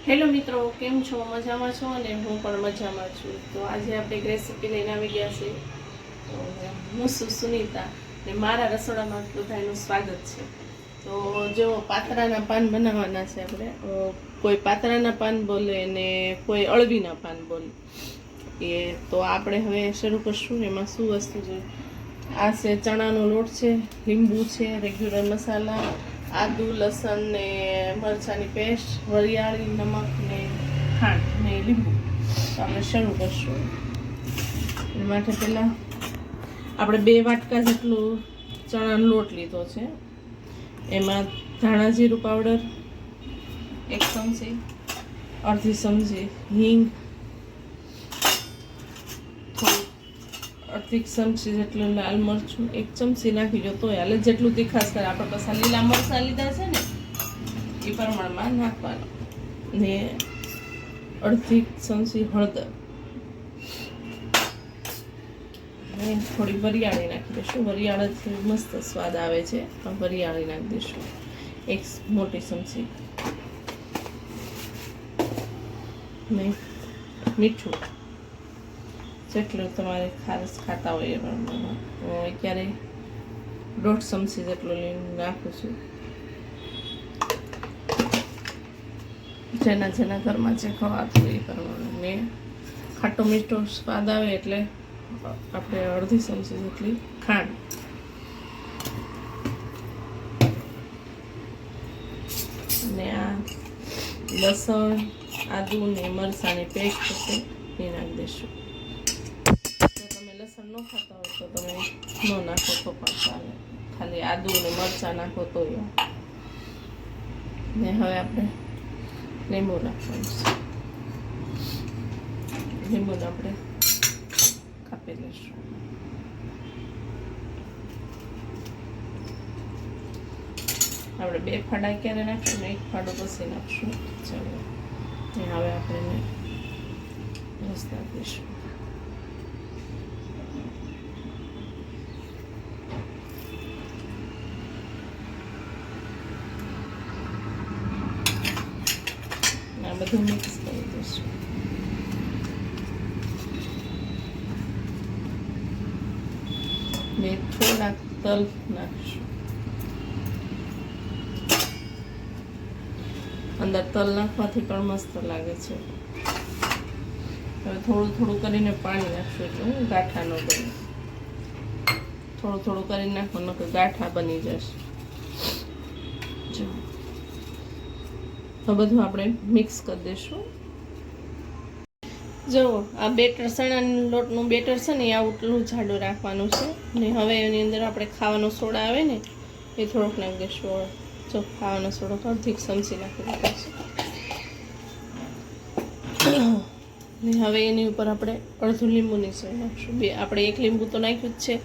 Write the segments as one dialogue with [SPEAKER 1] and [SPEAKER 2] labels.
[SPEAKER 1] Hello મિત્રો, કેમ છો? મજામાં છો? અને હું પણ મજામાં છું. તો આજે આપણે એક રેસીપી લઈને આવી ગયા છે. તો હું છું સુનીતા ને મારા રસોડામાં બધાનું સ્વાગત છે. તો જો પાતરાના પાન બનાવવાના છે આપણે. કોઈ પાતરાના પાન બોલે ને કોઈ અળવીના પાન બોલે. તો આપણે હવે શરૂ કરશું. એમાં શું વસ્તુ જોઈએ? આ છે ચણાનો લોટ છે, લીંબુ છે, રેગ્યુલર મસાલા, આદુ, લસણ ને મરચાંની પેસ્ટ, વરિયાળી, નમક ને ખાંડ ને લીંબુ. તો આપણે શરૂ કરશું. એ માટે પહેલાં આપણે 2 વાટકા જેટલું ચણાનો લોટ લીધો છે. એમાં ધાણા જીરું પાવડર 1 ચમચી, અડધી ચમચી હિંગ, અડધી ચમચી જેટલું લાલ મરચું, 1 ચમચી નાખી દો તોય હાલે, જેટલું તીખાશ કરે. આપણે પાછા લીલા મરચાં લીધા છે ને એ પ્રમાણમાં નાખવાનું. ને અડધી ચમચી હળદર ને થોડી વરિયાળી નાખી દઈશું. વરિયાળીથી મસ્ત સ્વાદ આવે છે, પણ વરિયાળી નાખી દઈશું 1 મોટી ચમચી. ને મીઠું જેટલું તમારે ખારસ ખાતા હોય એ પ્રમાણમાં. હું અત્યારે 1.5 ચમચી જેટલું લઈને નાખું છું. જેના ઘરમાં જે ખવાતું હોય એ પ્રમાણે. ને ખાટો મીઠો સ્વાદ આવે એટલે આપણે અડધી ચમચી જેટલી ખાંડ. ને આ લસણ, આદુ ને મરચાંની પેસ્ટ છે એ નાખી દઈશું. લસણ ન ખાતા હોય તો તમે ન નાખો તો પણ ચાલે, ખાલી આદુ અને મરચાં નાખો તો. ને હવે આપણે લીંબુ નાખવાનું છે. લીંબુને આપણે કાપી લઈશું. આપણે 2 ફાડા ક્યારે નાખશું ને 1 ફાડો પછી નાખશું. ચાલો, હવે આપણે રસ નાખીશું. બધું મિક્સ કરી દઈશું. ને થોડાક તલ નાખીશું. અંદર તલ નાખવાથી પણ મસ્ત લાગે છે. હવે થોડું કરીને પાણી નાખશું એટલે ગાંઠા ન બને. થોડું કરીને નાખો નકર ગાંઠા બની જશે. તો બધું આપણે મિક્સ કરી દઈશું. જો આ બેટર, ચણાના લોટનું બેટર છે ને એ આટલું જાડું રાખવાનું છે. ને હવે એની અંદર આપણે ખાવાનો સોડા આવે ને એ થોડોક નાખી દઈશું. જો ખાવાનો સોડો અડધી ચમચી નાખી દઈશું. ને હવે એની ઉપર આપણે અડધું લીંબુ નીચોવી નાખીશું. આપણે 1 લીંબુ તો નાખ્યું જ છે.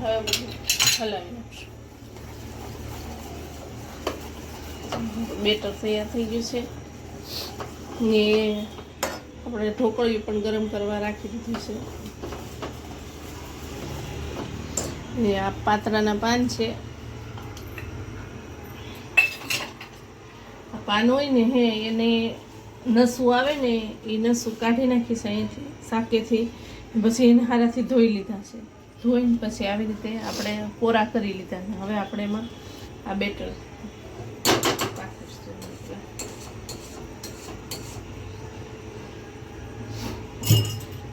[SPEAKER 1] હવે બધું હલાવી નાખશું. બેટર તૈયાર થઈ ગયું છે. ને આપણે ઢોકળી પણ ગરમ કરવા રાખી દીધી છે. ને આ પાતરાના પાન છે. આ પાન હોય ને એને નસું આવે ને એ નસું કાઢી નાખીશ અહીંથી સાકેથી. પછી એને હારાથી ધોઈ લીધા છે. ધોઈને પછી આવી રીતે આપણે કોરા કરી લીધા. હવે આપણે એમાં આ બેટર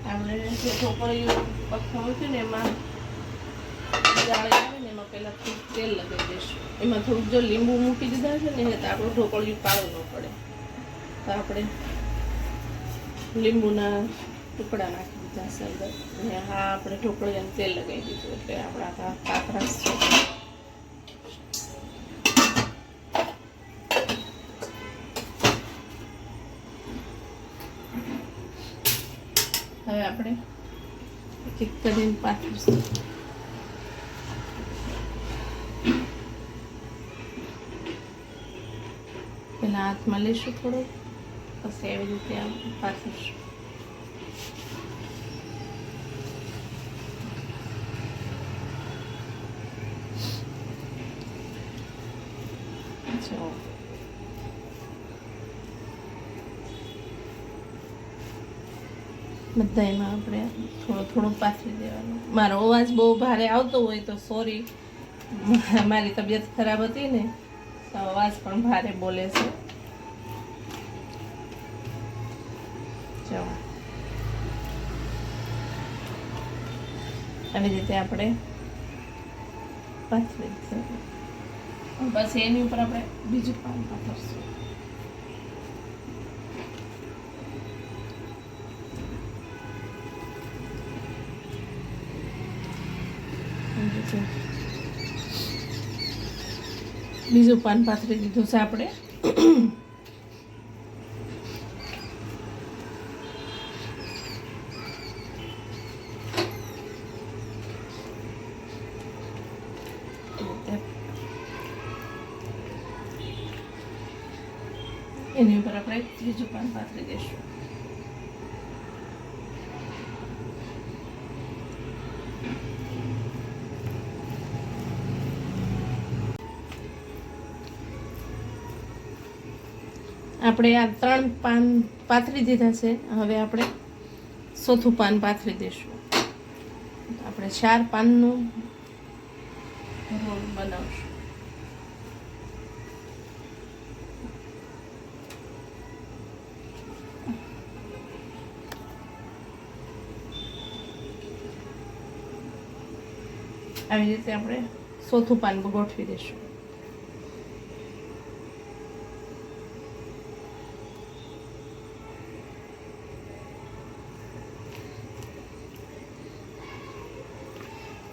[SPEAKER 1] આપણે જે ઢોકળીઓ પથ્થર હોય છે ને એમાં જાળી આવે ને એમાં પહેલાં થોડુંક તેલ લગાવી દઈશું. એમાં થોડુંક જો લીંબુ મૂકી દીધા છે ને તો આપણું ઢોકળિયું કાળું ન પડે. તો આપણે લીંબુના ટુકડા નાખી દીધા છે અંદર. અને હા, આપણે ઢોકળીયાને તેલ લગાવી દીધું એટલે આપણા પાતરા છે. હવે આપણે એક કરીને પાથરીશું. પહેલાં હાથમાં લઈશું થોડુંક, પછી આવી રીતે આમ પાથરીશું. બધામાં આપણે થોડું થોડું પાથરી દેવાનું. મારો અવાજ બહુ ભારે આવતો હોય તો સોરી, મારી તબિયત ખરાબ હતી ને તો અવાજ પણ ભારે બોલે છે. ચાલો આવી રીતે આપણે પાથરી દઈશું. પછી એની ઉપર આપણે બીજું પાન પાથરશું. બીજું પાન પાથરી દીધું છે આપણે. એની ઉપર આપણે ત્રીજું પાન પાથરી દઈશું. આપણે આ 3 પાન પાથરી દીધા છે. હવે આપણે ચોથું પાન પાથરી દઈશું. આપણે 4 પાનનું રોલ બનાવશું. આવી રીતે આપણે ચોથું પાન ગોઠવી દઈશું.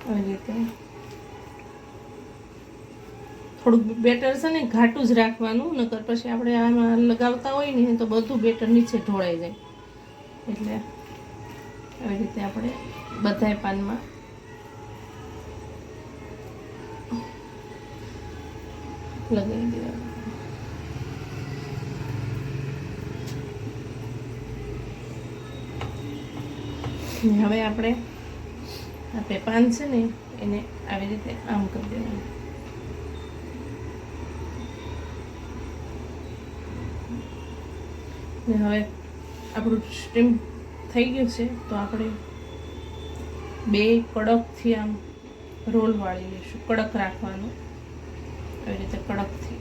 [SPEAKER 1] આવી રીતે થોડુંક બેટર છે ને ઘાટું જ રાખવાનું, નકર પછી આપણે આમાં લગાવતા હોય ને તો બધું બેટર નીચે ઢોળાઈ જાય. એટલે આવી રીતે આપણે બધાય પાનમાં લગાવી દેવાનું. હવે આપણે પાન છે ને એને આવી રીતે આમ કરી દેવાનું. ને હવે આપણું સ્ટીમ થઈ ગયું છે તો આપણે 2 કડકથી આમ રોલ વાળી લઈશું. કડક રાખવાનું, આવી રીતે કડકથી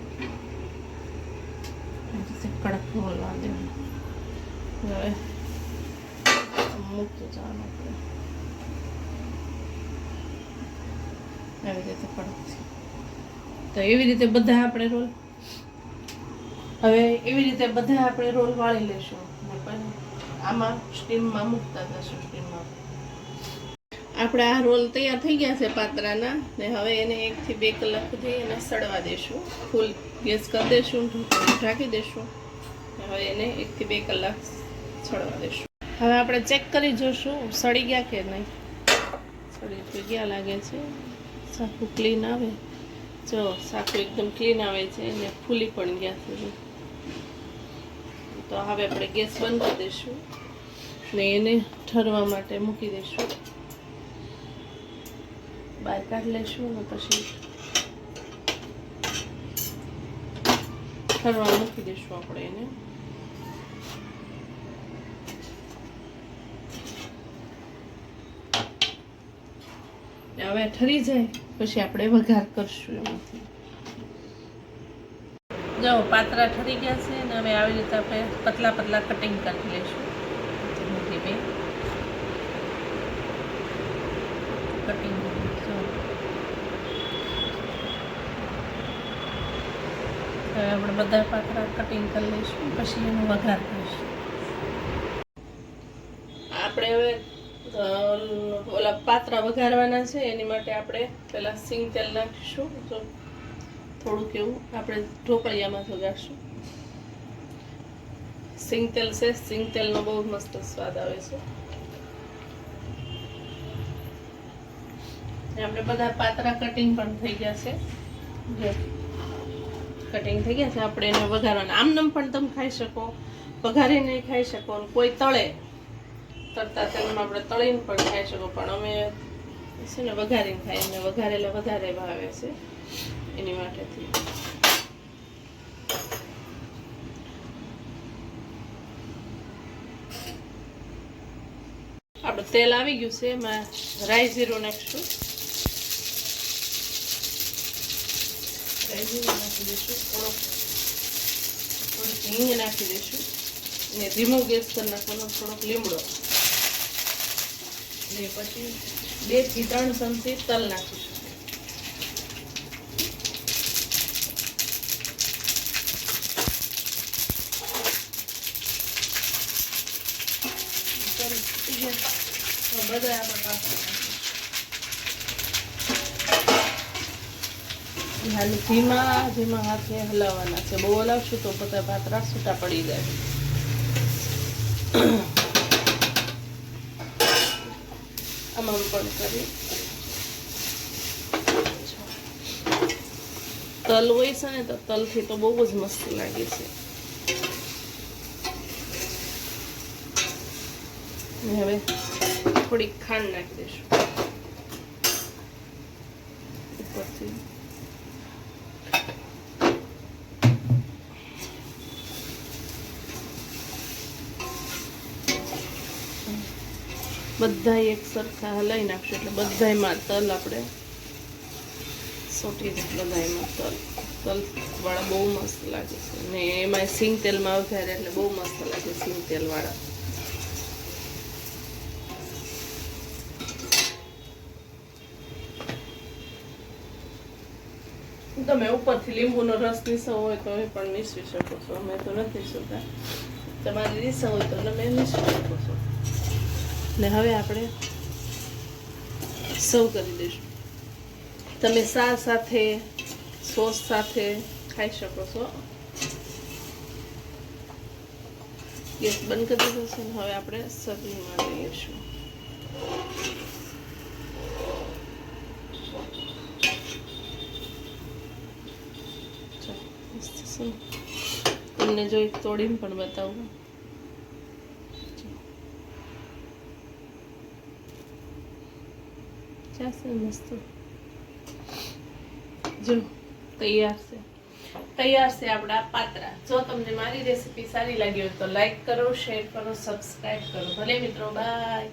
[SPEAKER 1] કડક રોલ વાળી દેવાનું. હવે મૂકતું જવાનું આપણે આવી રીતે કડકથી. તો એવી રીતે બધા આપણે રોલ વાળી લેશું. આમાં સ્ટીમમાં મૂકતા જશું. સ્ટીમમાં આપણે આ રોલ તૈયાર થઈ ગયા છે પાતરાના. ને હવે એને 1 થી 2 કલાક સુધી એને સડવા દેશું. ફૂલ ગેસ કરી દેશું, ઢાંકી દેશું. હવે એને 1 થી 2 કલાક સડવા દેશું. હવે આપણે ચેક કરી જોશું સડી ગયા કે નહીં. સડી ગયા લાગે છે. સાકું ક્લીન આવે. જો સાકું એકદમ ક્લીન આવે છે અને ફૂલી પણ ગયા છે. તો હવે આપણે ગેસ બંધ કરી દઈશું ને એને ઠરવા માટે મૂકી દઈશું. બહાર કાઢી લઈશું અને પછી ઠરવા મૂકી દઈશું આપણે એને. હવે ઠરી જાય પછી આપણે વઘાર કરશું એમાંથી. જો પાતરા ઠરી ગયા છે ને હવે આવી રીતે આપણે પતલા પતલા કટિંગ કરી લઈશું. કટિંગ હવે આપણે બધા પાતરા કટિંગ કરી લઈશું, પછી એનો વઘાર કરીશું. આપણે હવે ઓલા પાતરા વઘારવાના છે એની માટે આપણે પહેલાં સિંગ તેલ નાખીશું. તો થોડુંક એવું આપણે ઢોકળિયામાં વઘારશું. સિંગ તેલ છે, સિંગ તેલનો બહુ મસ્ત સ્વાદ આવે છે. આપણે બધા પાતરા કટિંગ પણ થઈ ગયા છે. કટિંગ થઈ ગયા છે. આપણે એને વઘારવાના. આમનામ પણ તમે ખાઈ શકો, વઘારીને ખાઈ શકો, કોઈ તળે તળતા તેલમાં આપણે તળીને પણ ખાઈ શકો. પણ અમે છે ને વઘારીને ખાઈએ, અને વઘારેલા વધારે ભાવે છે એની માટેથી. આપણે તેલ આવી ગયું છે, એમાં રાઈ જીરું નાખીશું. રાઈ જીરું નાખી દઈશું. થોડીક હિંગ નાખી દઈશું ને ધીમો ગેસ કરી નાખવાનો. થોડોક લીમડો ને પછી 2 થી 3 ચમચી તલ નાખીશું. બધા આપણે ધીમા હાથે હલાવવાના છે. બહુ હલાવશું તો બધા પાતરા છૂટા પડી જાય. આમાં પણ કરી તલ હોય છે ને, તો તલથી તો બહુ જ મસ્ત લાગે છે. હવે થોડીક ખાંડ નાખી દઈશું ઉપરથી. બધા એક સરખા હલાવી નાખશું એટલે બધાયમાં તલ આપણે સોટી જાય. બધાયમાં તલ વાળા બહુ મસ્ત લાગે છે ને એમાં સિંગ તેલમાં વઘારે એટલે બહુ મસ્ત લાગે સિંગ તેલ વાળા. તમે ઉપરથી લીંબુનો રસ નીસવો હોય તો એ પણ નીસવી શકો છો. અમે તો નથી નીસવતા. તમારે નીસવો હોય તો તમે નીસવી શકો છો. ને હવે આપણે સર્વ કરી દઈશું. તમે ચા સાથે, સોસ સાથે ખાઈ શકો છો. ગેસ બંધ કરી દીધો છે. હવે આપણે સર્વિંગમાં લઈશું. તમને જોઈ તોડીને પણ બતાવું. ચાલશે મસ્ત. જો તૈયાર છે આપણા પાતરા. જો તમને મારી રેસીપી સારી લાગી હોય તો લાઈક કરો, શેર કરો, સબસ્ક્રાઈબ કરો. ભલે મિત્રો, બાય.